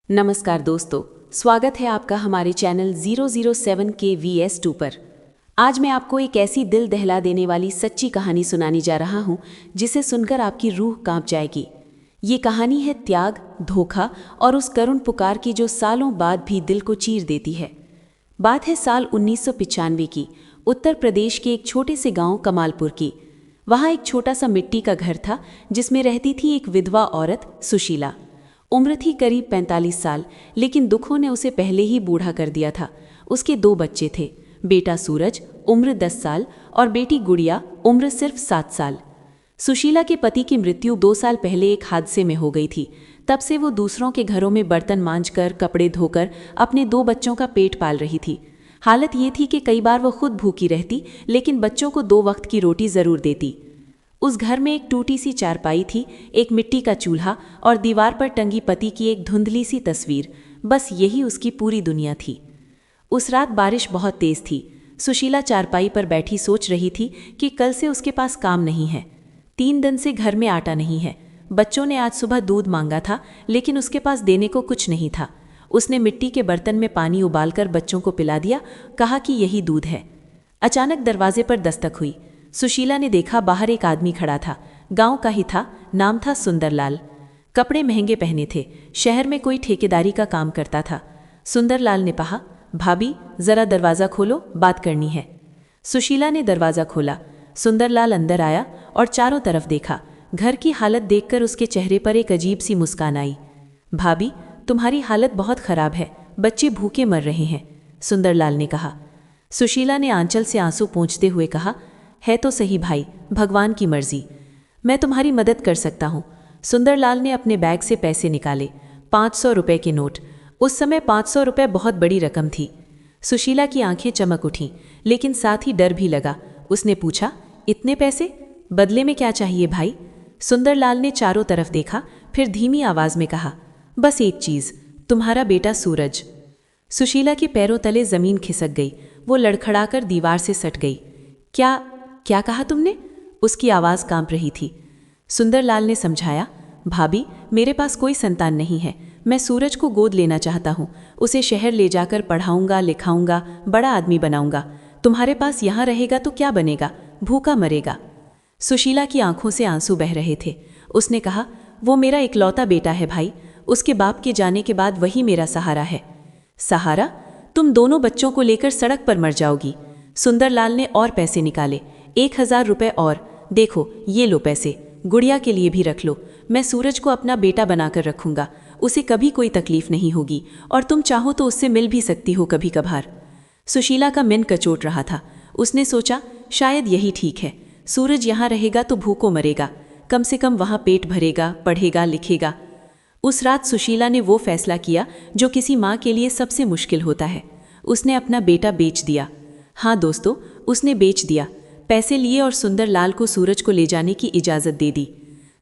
नमस्कार दोस्तों, स्वागत है आपका हमारे चैनल 007 के VS2 पर। आज मैं आपको एक ऐसी दिल दहला देने वाली सच्ची कहानी सुनाने जा रहा हूं जिसे सुनकर आपकी रूह कांप जाएगी। ये कहानी है त्याग, धोखा और उस करुण पुकार की जो सालों बाद भी दिल को चीर देती है। बात है साल 1995 की, उत्तर प्रदेश के एक छोटे से गांव कमालपुर की। वहाँ एक छोटा सा मिट्टी का घर था जिसमें रहती थी एक विधवा औरत सुशीला। उम्र थी करीब 45 साल, लेकिन दुखों ने उसे पहले ही बूढ़ा कर दिया था। उसके 2 बच्चे थे, बेटा सूरज उम्र 10 साल और बेटी गुड़िया उम्र सिर्फ 7 साल। सुशीला के पति की मृत्यु 2 साल पहले एक हादसे में हो गई थी। तब से वो दूसरों के घरों में बर्तन मांजकर, कपड़े धोकर अपने 2 बच्चों का पेट पाल रही थी। हालत ये थी कि कई बार वो खुद भूखी रहती, लेकिन बच्चों को 2 वक्त की रोटी जरूर देती। उस घर में एक टूटी सी चारपाई थी, एक मिट्टी का चूल्हा और दीवार पर टंगी पति की एक धुंधली सी तस्वीर। बस यही उसकी पूरी दुनिया थी। उस रात बारिश बहुत तेज थी। सुशीला चारपाई पर बैठी सोच रही थी कि कल से उसके पास काम नहीं है। 3 दिन से घर में आटा नहीं है। बच्चों ने आज सुबह दूध मांगा था, लेकिन उसके पास देने को कुछ नहीं था। उसने मिट्टी के बर्तन में पानी उबालकर बच्चों को पिला दिया, कहा कि यही दूध है। अचानक दरवाजे पर दस्तक हुई। सुशीला ने देखा, बाहर एक आदमी खड़ा था। गांव का ही था, नाम था सुंदरलाल। कपड़े महंगे पहने थे, शहर में कोई ठेकेदारी का काम करता था। सुंदरलाल ने कहा, भाभी जरा दरवाज़ा खोलो, बात करनी है। सुशीला ने दरवाज़ा खोला। सुंदरलाल अंदर आया और चारों तरफ देखा। घर की हालत देखकर उसके चेहरे पर एक अजीब सी मुस्कान आई। भाभी, तुम्हारी हालत बहुत खराब है, बच्चे भूखे मर रहे हैं, सुंदरलाल ने कहा। सुशीला ने आंचल से आंसू पोंछते हुए कहा, है तो सही भाई, भगवान की मर्जी, मैं तुम्हारी मदद कर सकता हूँ। सुंदरलाल ने अपने बैग से पैसे निकाले, 500 रुपए के नोट। उस समय 500 रुपए बहुत बड़ी रकम थी। सुशीला की आंखें चमक उठीं, लेकिन साथ ही डर भी लगा। उसने पूछा, इतने पैसे? बदले में क्या चाहिए भाई? सुंदरलाल ने चारों तरफ देखा, फिर धीमी आवाज में कहा, बस एक चीज़, तुम्हारा बेटा सूरज। सुशीला के पैरों तले जमीन खिसक गई। वो लड़खड़ाकर दीवार से सट गई। क्या कहा तुमने? उसकी आवाज़ कांप रही थी। सुंदरलाल ने समझाया, भाभी मेरे पास कोई संतान नहीं है, मैं सूरज को गोद लेना चाहता हूँ। उसे शहर ले जाकर पढ़ाऊंगा, लिखाऊंगा, बड़ा आदमी बनाऊंगा। तुम्हारे पास यहाँ रहेगा तो क्या बनेगा? भूखा मरेगा। सुशीला की आंखों से आंसू बह रहे थे। उसने कहा, वो मेरा इकलौता बेटा है भाई, उसके बाप के जाने के बाद वही मेरा सहारा है। सहारा? तुम दोनों बच्चों को लेकर सड़क पर मर जाओगी। सुंदरलाल ने और पैसे निकाले, 1000 रुपए और। देखो ये लो पैसे, गुड़िया के लिए भी रख लो। मैं सूरज को अपना बेटा बनाकर रखूंगा, उसे कभी कोई तकलीफ नहीं होगी, और तुम चाहो तो उससे मिल भी सकती हो कभी कभार। सुशीला का मन कचोट रहा था। उसने सोचा, शायद यही ठीक है। सूरज यहाँ रहेगा तो भूखों मरेगा, कम से कम वहाँ पेट भरेगा, पढ़ेगा, लिखेगा। उस रात सुशीला ने वो फैसला किया जो किसी माँ के लिए सबसे मुश्किल होता है। उसने अपना बेटा बेच दिया। हाँ दोस्तों, उसने बेच दिया। पैसे लिए और सुंदरलाल को सूरज को ले जाने की इजाज़त दे दी।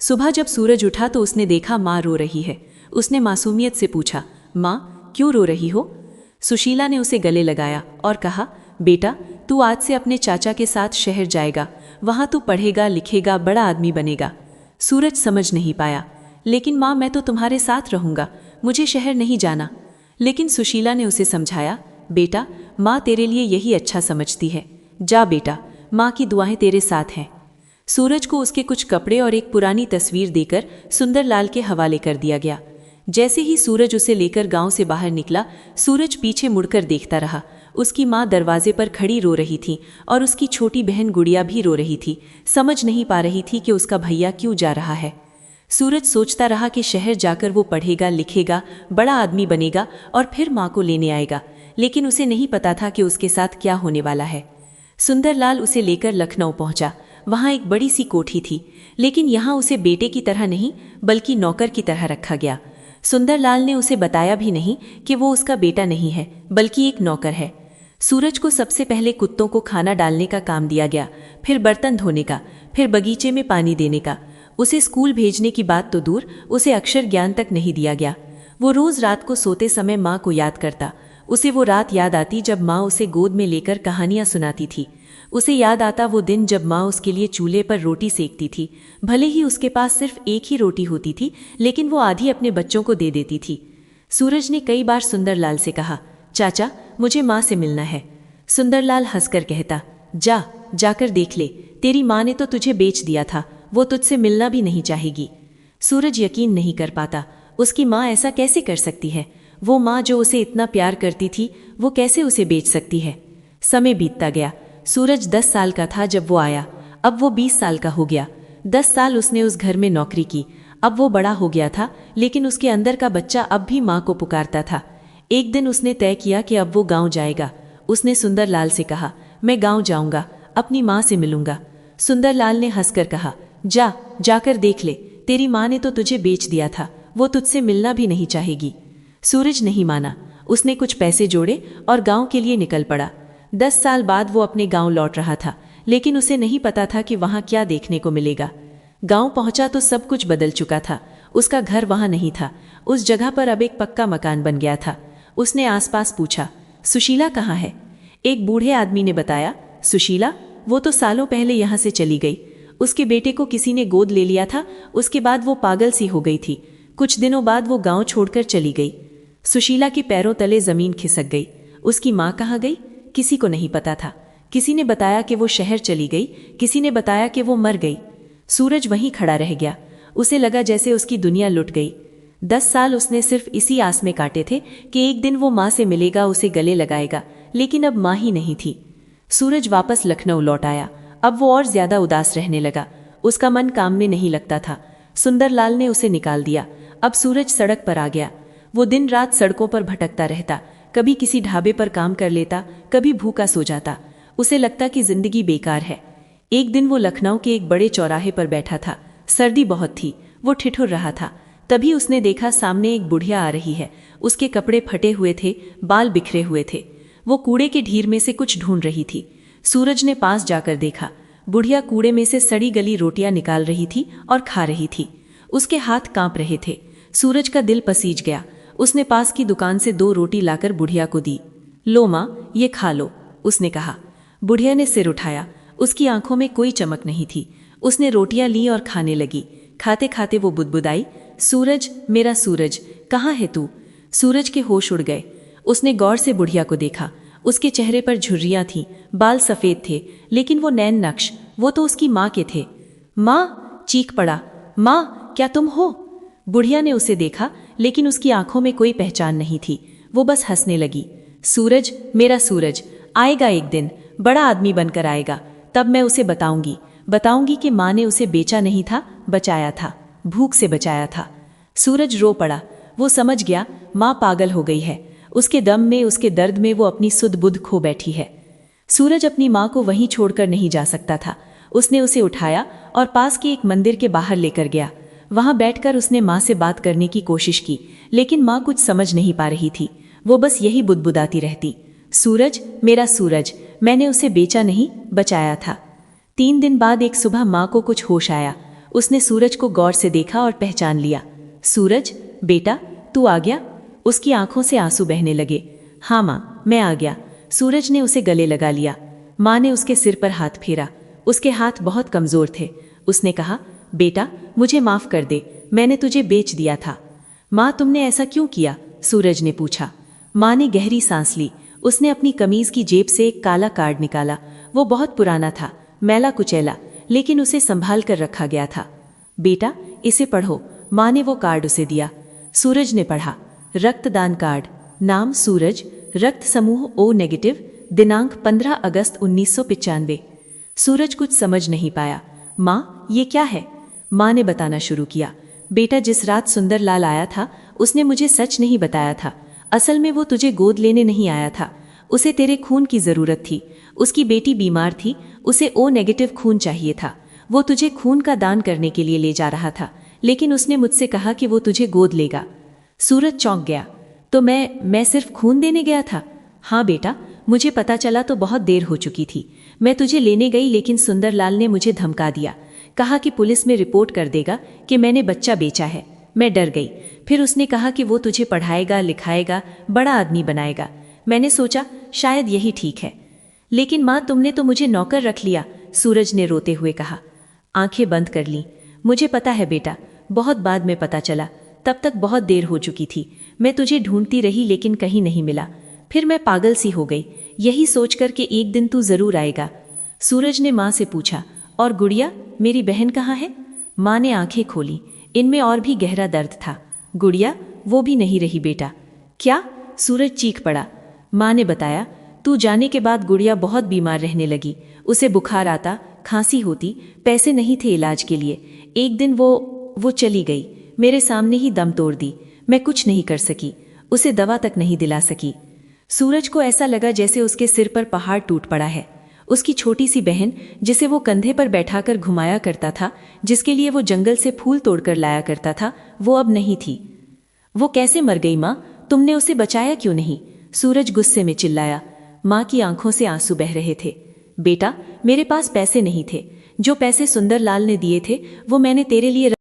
सुबह जब सूरज उठा तो उसने देखा माँ रो रही है। उसने मासूमियत से पूछा, माँ क्यों रो रही हो? सुशीला ने उसे गले लगाया और कहा, बेटा तू आज से अपने चाचा के साथ शहर जाएगा, वहाँ तू पढ़ेगा, लिखेगा, बड़ा आदमी बनेगा। सूरज समझ नहीं पाया, लेकिन माँ मैं तो तुम्हारे साथ रहूँगा, मुझे शहर नहीं जाना। लेकिन सुशीला ने उसे समझाया, बेटा माँ तेरे लिए यही अच्छा समझती है, जा बेटा, माँ की दुआएं तेरे साथ हैं। सूरज को उसके कुछ कपड़े और एक पुरानी तस्वीर देकर सुंदरलाल के हवाले कर दिया गया। जैसे ही सूरज उसे लेकर गांव से बाहर निकला, सूरज पीछे मुड़कर देखता रहा। उसकी माँ दरवाजे पर खड़ी रो रही थी और उसकी छोटी बहन गुड़िया भी रो रही थी। समझ नहीं पा रही थी कि उसका भैया क्यों जा रहा है। सूरज सोचता रहा कि शहर जाकर वो पढ़ेगा, लिखेगा, बड़ा आदमी बनेगा और फिर माँ को लेने आएगा, लेकिन उसे नहीं पता था कि उसके साथ क्या होने वाला है। सुंदरलाल उसे लेकर लखनऊ पहुंचा। वहां एक बड़ी सी कोठी थी, लेकिन यहाँ उसे बेटे की तरह नहीं बल्कि नौकर की तरह रखा गया। सुंदरलाल ने उसे बताया भी नहीं कि वो उसका बेटा नहीं है बल्कि एक नौकर है। सूरज को सबसे पहले कुत्तों को खाना डालने का काम दिया गया, फिर बर्तन धोने का, फिर बगीचे में पानी देने का। उसे स्कूल भेजने की बात तो दूर, उसे अक्षर ज्ञान तक नहीं दिया गया। वो रोज रात को सोते समय माँ को याद करता। उसे वो रात याद आती जब माँ उसे गोद में लेकर कहानियाँ सुनाती थी। उसे याद आता वो दिन जब माँ उसके लिए चूल्हे पर रोटी सेकती थी। भले ही उसके पास सिर्फ एक ही रोटी होती थी, लेकिन वो आधी अपने बच्चों को दे देती थी। सूरज ने कई बार सुंदरलाल से कहा, चाचा मुझे माँ से मिलना है। सुंदरलाल हंसकर कहता, जाकर देख ले, तेरी माँ ने तो तुझे बेच दिया था, वो तुझसे मिलना भी नहीं चाहेगी। सूरज यकीन नहीं कर पाता, उसकी माँ ऐसा कैसे कर सकती है? वो माँ जो उसे इतना प्यार करती थी, वो कैसे उसे बेच सकती है? समय बीतता गया। सूरज 10 साल का था जब वो आया, अब वो 20 साल का हो गया। 10 साल उसने उस घर में नौकरी की। अब वो बड़ा हो गया था, लेकिन उसके अंदर का बच्चा अब भी माँ को पुकारता था। एक दिन उसने तय किया कि अब वो गांव जाएगा। उसने सुंदरलाल से कहा, मैं गांव जाऊंगा, अपनी माँ से मिलूंगा। सुंदरलाल ने हंसकर कहा, जाकर देख ले, तेरी माँ ने तो तुझे बेच दिया था, वो तुझसे मिलना भी नहीं चाहेगी। सूरज नहीं माना। उसने कुछ पैसे जोड़े और गांव के लिए निकल पड़ा। 10 साल बाद वो अपने गांव लौट रहा था, लेकिन उसे नहीं पता था कि वहां क्या देखने को मिलेगा। गांव पहुंचा तो सब कुछ बदल चुका था। उसका घर वहां नहीं था। उस जगह पर अब एक पक्का मकान बन गया था। उसने आसपास पूछा, सुशीला कहाँ है? एक बूढ़े आदमी ने बताया, सुशीला? वो तो सालों पहले यहाँ से चली गई। उसके बेटे को किसी ने गोद ले लिया था, उसके बाद वो पागल सी हो गई थी। कुछ दिनों बाद वो गांव छोड़कर चली गई। सुशीला के पैरों तले जमीन खिसक गई। उसकी माँ कहाँ गई? किसी को नहीं पता था। किसी ने बताया कि वो शहर चली गई, किसी ने बताया कि वो मर गई। सूरज वहीं खड़ा रह गया। उसे लगा जैसे उसकी दुनिया लुट गई। 10 साल उसने सिर्फ इसी आस में काटे थे कि एक दिन वो माँ से मिलेगा, उसे गले लगाएगा, लेकिन अब माँ ही नहीं थी। सूरज वापस लखनऊ लौट आया। अब वो और ज्यादा उदास रहने लगा। उसका मन काम में नहीं लगता था। सुंदरलाल ने उसे निकाल दिया। अब सूरज सड़क पर आ गया। वो दिन रात सड़कों पर भटकता रहता। कभी किसी ढाबे पर काम कर लेता, कभी भूखा सो जाता। उसे लगता कि जिंदगी बेकार है। एक दिन वो लखनऊ के एक बड़े चौराहे पर बैठा था। सर्दी बहुत थी। वो ठिठुर रहा था। तभी उसने देखा सामने एक बुढ़िया आ रही है। उसके कपड़े फटे हुए थे, बाल बिखरे हुए थे। वो कूड़े के ढीर में से कुछ ढूंढ रही थी। सूरज ने पास जाकर देखा। बुढ़िया कूड़े में से सड़ी गली रोटियां निकाल रही थी और खा रही थी। उसके हाथ कांप रहे थे। सूरज का दिल पसीज गया। उसने पास की दुकान से 2 रोटी लाकर बुढ़िया को दी। लो माँ, ये खा लो, उसने कहा। बुढ़िया ने सिर उठाया। उसकी आंखों में कोई चमक नहीं थी। उसने रोटियां ली और खाने लगी। खाते खाते वो बुदबुदाई, सूरज, मेरा सूरज, कहाँ है तू? सूरज के होश उड़ गए। उसने गौर से बुढ़िया को देखा। उसके चेहरे पर झुर्रियां थीं, बाल सफ़ेद थे, लेकिन वो नैन नक्श, वो तो उसकी माँ के थे। माँ, चीख पड़ा, माँ क्या तुम हो? बुढ़िया ने उसे देखा, लेकिन उसकी आंखों में कोई पहचान नहीं थी। वो बस हंसने लगी। सूरज, मेरा सूरज, आएगा एक दिन, बड़ा आदमी बनकर आएगा, तब मैं उसे बताऊंगी कि माँ ने उसे बेचा नहीं था, बचाया था, भूख से बचाया था। सूरज रो पड़ा। वो समझ गया माँ पागल हो गई है। उसके दम में, उसके दर्द में वो अपनी सुध बुध खो बैठी है। सूरज अपनी माँ को वहीं छोड़कर नहीं जा सकता था। उसने उसे उठाया और पास के एक मंदिर के बाहर लेकर गया। वहां बैठकर उसने माँ से बात करने की कोशिश की, लेकिन माँ कुछ समझ नहीं पा रही थी। वो बस यही बुदबुदाती रहती, सूरज, मेरा सूरज, मैंने उसे बेचा नहीं, बचाया था। 3 दिन बाद एक सुबह माँ को कुछ होश आया। उसने सूरज को गौर से देखा और पहचान लिया। सूरज, बेटा, तू आ गया? उसकी आंखों से आंसू बहने लगे। हाँ माँ, मैं आ गया। सूरज ने उसे गले लगा लिया। माँ ने उसके सिर पर हाथ फेरा। उसके हाथ बहुत कमजोर थे। उसने कहा, बेटा, मुझे माफ कर दे, मैंने तुझे बेच दिया था। माँ, तुमने ऐसा क्यों किया? सूरज ने पूछा। माँ ने गहरी सांस ली। उसने अपनी कमीज की जेब से एक काला कार्ड निकाला। वो बहुत पुराना था, मैला कुचैला, लेकिन उसे संभाल कर रखा गया था। बेटा, इसे पढ़ो। माँ ने वो कार्ड उसे दिया। सूरज ने पढ़ा, रक्तदान कार्ड, नाम सूरज, रक्त समूह ओ नेगेटिव, दिनांक 15 अगस्त 1995। सूरज कुछ समझ नहीं पाया। माँ, ये क्या है? माँ ने बताना शुरू किया। बेटा, जिस रात सुंदरलाल आया था, उसने मुझे सच नहीं बताया था। असल में वो तुझे गोद लेने नहीं आया था। उसे तेरे खून की जरूरत थी। उसकी बेटी बीमार थी, उसे ओ नेगेटिव खून चाहिए था। वो तुझे खून का दान करने के लिए ले जा रहा था, लेकिन उसने मुझसे कहा कि वो तुझे गोद लेगा। सूरज चौंक गया। तो मैं सिर्फ खून देने गया था? हाँ बेटा, मुझे पता चला तो बहुत देर हो चुकी थी। मैं तुझे लेने गई, लेकिन सुंदरलाल ने मुझे धमका दिया। कहा कि पुलिस में रिपोर्ट कर देगा कि मैंने बच्चा बेचा है। मैं डर गई। फिर उसने कहा कि वो तुझे पढ़ाएगा, लिखाएगा, बड़ा आदमी बनाएगा। मैंने सोचा शायद यही ठीक है। लेकिन माँ, तुमने तो मुझे नौकर रख लिया, सूरज ने रोते हुए कहा। आंखें बंद कर ली। मुझे पता है बेटा, बहुत बाद में पता चला। तब तक बहुत देर हो चुकी थी। मैं तुझे ढूंढती रही लेकिन कहीं नहीं मिला। फिर मैं पागल सी हो गई, यही सोचकर कि एक दिन तू जरूर आएगा। सूरज ने माँ से पूछा, और गुड़िया, मेरी बहन कहाँ है? माँ ने आंखें खोली, इनमें और भी गहरा दर्द था। गुड़िया, वो भी नहीं रही बेटा। क्या? सूरज चीख पड़ा। माँ ने बताया, तू जाने के बाद गुड़िया बहुत बीमार रहने लगी। उसे बुखार आता, खांसी होती, पैसे नहीं थे इलाज के लिए। एक दिन वो चली गई, मेरे सामने ही दम तोड़ दी। मैं कुछ नहीं कर सकी, उसे दवा तक नहीं दिला सकी। सूरज को ऐसा लगा जैसे उसके सिर पर पहाड़ टूट पड़ा है। उसकी छोटी सी बहन, जिसे वो कंधे पर बैठाकर घुमाया करता था, जिसके लिए वो जंगल से फूल तोड़कर लाया करता था, वो अब नहीं थी। वो कैसे मर गई माँ? तुमने उसे बचाया क्यों नहीं? सूरज गुस्से में चिल्लाया। माँ की आंखों से आंसू बह रहे थे। बेटा, मेरे पास पैसे नहीं थे। जो पैसे सुंदरलाल ने दिए थे वो मैंने तेरे लिए